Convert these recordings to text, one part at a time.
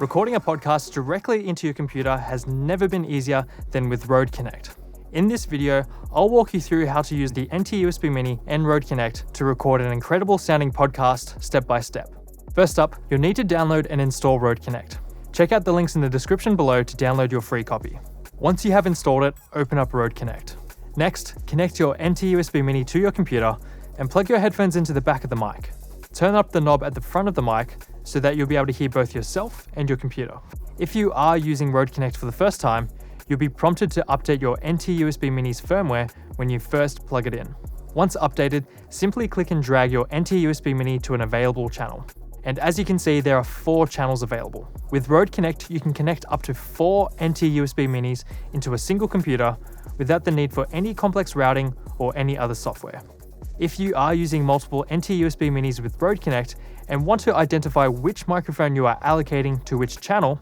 Recording a podcast directly into your computer has never been easier than with Rode Connect. In this video, I'll walk you through how to use the NT-USB Mini and Rode Connect to record an incredible sounding podcast step by step. First up, you'll need to download and install Rode Connect. Check out the links in the description below to download your free copy. Once you have installed it, open up Rode Connect. Next, connect your NT-USB Mini to your computer and plug your headphones into the back of the mic. Turn up the knob at the front of the mic so that you'll be able to hear both yourself and your computer. If you are using Rode Connect for the first time, you'll be prompted to update your NT-USB Mini's firmware when you first plug it in. Once updated, simply click and drag your NT-USB Mini to an available channel. And as you can see, there are 4 channels available. With Rode Connect, you can connect up to 4 NT-USB Minis into a single computer without the need for any complex routing or any other software. If you are using multiple NT-USB Minis with Rode Connect and want to identify which microphone you are allocating to which channel,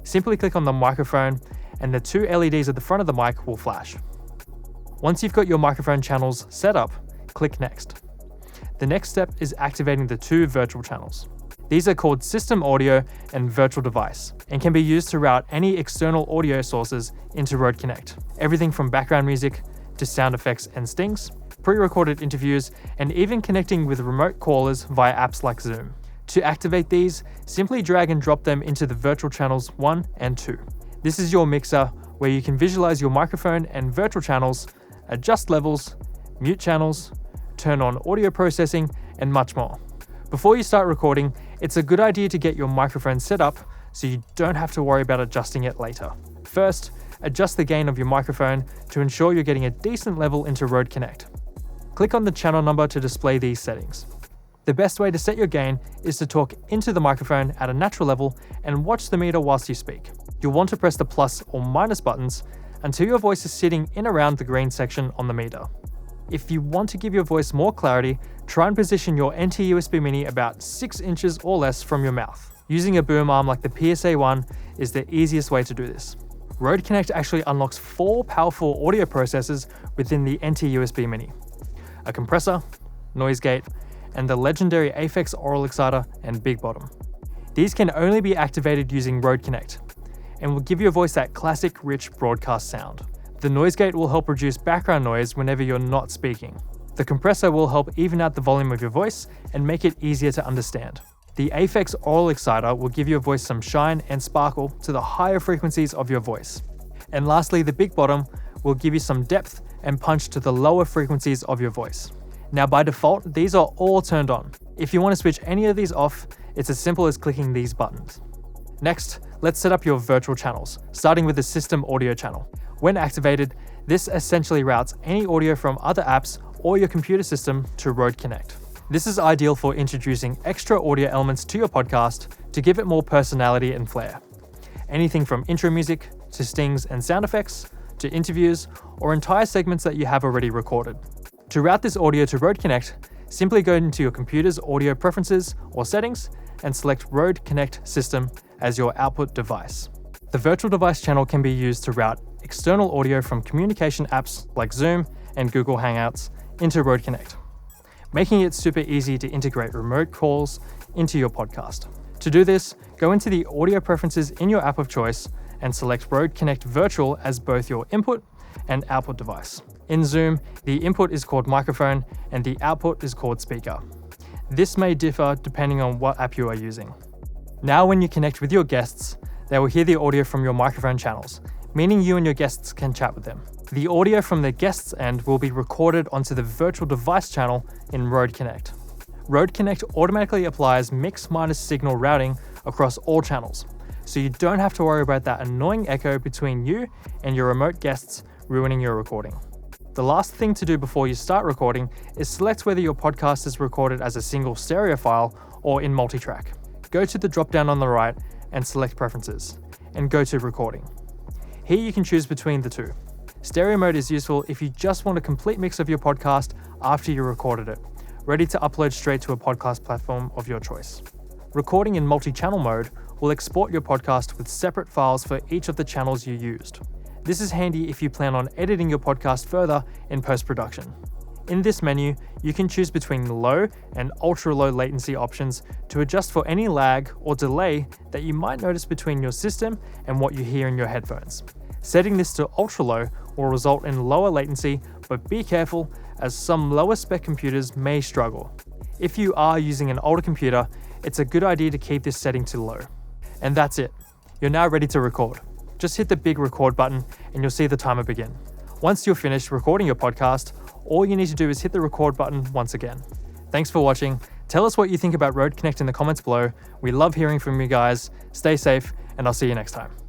simply click on the microphone and the 2 LEDs at the front of the mic will flash. Once you've got your microphone channels set up, click Next. The next step is activating the 2 virtual channels. These are called System Audio and Virtual Device and can be used to route any external audio sources into Rode Connect. Everything from background music to sound effects and stings, pre-recorded interviews, and even connecting with remote callers via apps like Zoom. To activate these, simply drag and drop them into the virtual channels 1 and 2. This is your mixer where you can visualize your microphone and virtual channels, adjust levels, mute channels, turn on audio processing, and much more. Before you start recording, it's a good idea to get your microphone set up so you don't have to worry about adjusting it later. First, adjust the gain of your microphone to ensure you're getting a decent level into Rode Connect. Click on the channel number to display these settings. The best way to set your gain is to talk into the microphone at a natural level and watch the meter whilst you speak. You'll want to press the plus or minus buttons until your voice is sitting in around the green section on the meter. If you want to give your voice more clarity, try and position your NT-USB Mini about 6 inches or less from your mouth. Using a boom arm like the PSA-1 is the easiest way to do this. Rode Connect actually unlocks 4 powerful audio processors within the NT-USB Mini: a compressor, noise gate, and the legendary Aphex Aural Exciter and Big Bottom. These can only be activated using Rode Connect and will give your voice that classic, rich broadcast sound. The noise gate will help reduce background noise whenever you're not speaking. The compressor will help even out the volume of your voice and make it easier to understand. The Aphex Aural Exciter will give your voice some shine and sparkle to the higher frequencies of your voice. And lastly, the Big Bottom will give you some depth and punch to the lower frequencies of your voice. Now by default, these are all turned on. If you want to switch any of these off, it's as simple as clicking these buttons. Next, let's set up your virtual channels, starting with the System Audio channel. When activated, this essentially routes any audio from other apps or your computer system to Rode Connect. This is ideal for introducing extra audio elements to your podcast to give it more personality and flair. Anything from intro music to stings and sound effects to interviews or entire segments that you have already recorded. To route this audio to Rode Connect, simply go into your computer's audio preferences or settings and select Rode Connect System as your output device. The virtual device channel can be used to route external audio from communication apps like Zoom and Google Hangouts into Rode Connect, making it super easy to integrate remote calls into your podcast. To do this, go into the audio preferences in your app of choice and select Rode Connect Virtual as both your input and output device. In Zoom, the input is called microphone and the output is called speaker. This may differ depending on what app you are using. Now when you connect with your guests, they will hear the audio from your microphone channels, meaning you and your guests can chat with them. The audio from the guest's end will be recorded onto the virtual device channel in Rode Connect. Rode Connect automatically applies mix minus signal routing across all channels, so you don't have to worry about that annoying echo between you and your remote guests ruining your recording. The last thing to do before you start recording is select whether your podcast is recorded as a single stereo file or in multi-track. Go to the drop-down on the right and select Preferences, and go to Recording. Here you can choose between the 2. Stereo mode is useful if you just want a complete mix of your podcast after you recorded it, ready to upload straight to a podcast platform of your choice. Recording in multi-channel mode will export your podcast with separate files for each of the channels you used. This is handy if you plan on editing your podcast further in post-production. In this menu, you can choose between low and ultra low latency options to adjust for any lag or delay that you might notice between your system and what you hear in your headphones. Setting this to ultra low will result in lower latency, but be careful as some lower spec computers may struggle. If you are using an older computer, it's a good idea to keep this setting to low. And that's it. You're now ready to record. Just hit the big record button and you'll see the timer begin. Once you're finished recording your podcast, all you need to do is hit the record button once again. Thanks for watching. Tell us what you think about Rode Connect in the comments below. We love hearing from you guys. Stay safe, and I'll see you next time.